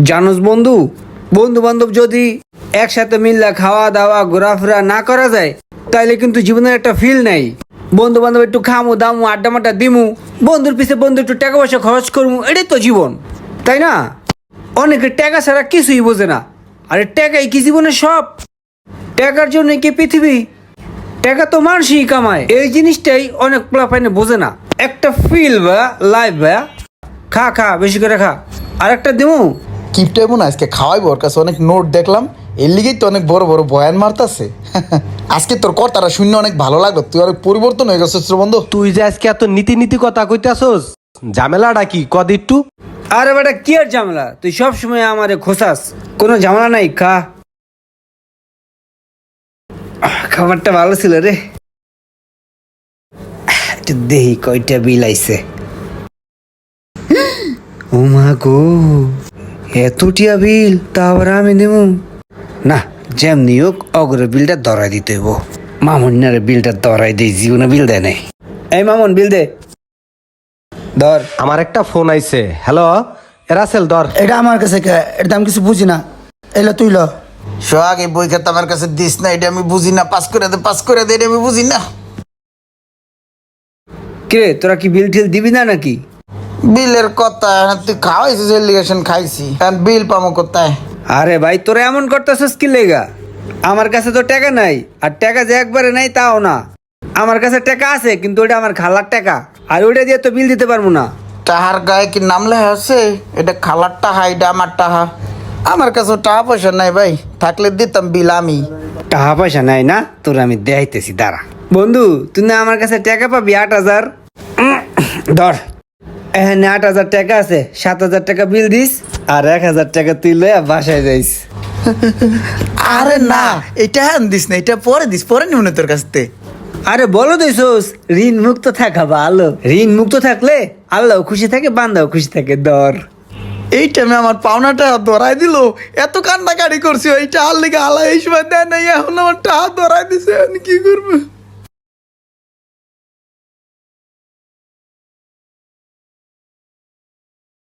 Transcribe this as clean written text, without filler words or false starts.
জানোস বন্ধু, বন্ধু বান্ধব যদি একসাথে মিললে খাওয়া দাওয়া ঘোরাফেরা না করা যায় তাইলে কিন্তু জীবনের একটা ফিল নাই। বন্ধু বান্ধব একটু খামু দামু আড্ডা মাড্ডা দিমু, বন্ধুর পিছে বন্ধু একটু টাকা পয়সা খরচ করবো, এটাই তো জীবন, তাই না? অনেকে টাকা ছাড়া কিছুই বোঝে না। আরে টাকাই কি জীবনের সব? টাকার জন্য কি পৃথিবী? টাকা তো মানুষই কামায়, এই জিনিসটাই অনেক পোলাপাইনে বোঝে না। একটা ফিল বা লাইফ বা খা খা বেশি করে খা। আর একটা দিমু। কিপটা এমন আজকে খাওয়াইবো, ওর কাছে অনেক নোট দেখলাম, এর লিগেই তো অনেক বড় বড় বয়ান মারতাছে। আজকে তোর কথাটা শুনে অনেক ভালো লাগলো, তুই অনেক পরিবর্তন হয়ে গেছিস রে বন্ধু। তুই যে আজকে এত নীতি নীতি কথা কইতাছস, ঝামেলাটা কি কদ একটু? আরে বেটা কি আর ঝামেলা, তুই সব সময় আমারে খোসাস, কোনো ঝামেলা নাই, খা। খাবারটা ভালো ছিল রে। একটু দেহি কয়টা বিল আইছে। ও মা গো, এতটিয়া বিল, তা আবার আমি দেবো না? যেমনি হোক অগরে বিলটা ধরাই দিতে হইব। মামুন্নারে বিলটা ধরাই দিই, জীবনে বিল দেয় নাই। এই মামুন বিল দে, ধর। আমার একটা ফোন আইছে। হ্যালো রাসেল, ধর। এটা আমার কাছে এটা আমি কিছু বুঝি না, এলা তুই ল। সোহাগ, এই বই খাতা আমার কাছে দিস না, এটা আমি বুঝি না। পাস করে দে, এটা আমি বুঝি না। কিরে তোরা কি বিল ঠিল দিবি না নাকি? বিলের কথা তুই খাওয়াইছিস, এলিগেশন খাইছি, কারণ বিল পামো কোথায়? আরে ভাই তোরা এমন করতেছিস কি লেগা? আমার কাছে তো টাকা নাই, আর টাকা যে একবারে নাই তাও না। আমার কাছে টাকা আছে, কিন্তু ওটা আমার খালার টাকা, আর ওইটা দিয়ে তো বিল দিতে পারবো না। টাহার গায়ে কি নাম লেখা আছে? এটা খালার টাহা, এটা আমার টাহা। আমার কাছে টাকা পয়সা নাই ভাই, থাকলে দিতাম বিল আমি। টাকা পয়সা নাই না তোর, আমি দেখাইতেছি দাঁড়া। বন্ধু তুই না আমার কাছে টাকা পাবি 8,000। ধর, এখানে 8,000 টাকা আছে, 7,000 টাকা বিল দিস, আর 1,000 টাকা তুই লইয়া বাসায় যাইস। আরে না, এটা দিস না, এটা পরে দিস, পরে নিব না তোর কাছ থেকে। আরে বলো দিছোস, ঋণ মুক্ত থাকা ভালো। ঋণ মুক্ত থাকলে আল্লাহ খুশি থাকে, বান্দাও খুশি থাকে। ধর। এই টাইমে আমার পাওনাটা ধরাই দিল, এত কান্নাকাটি করছি, ওইটা আর লেগে আল্লাহ এই সময় দেয় নাই, এখন আমার টাকা ধরাই দিছে, আমি কি করবো?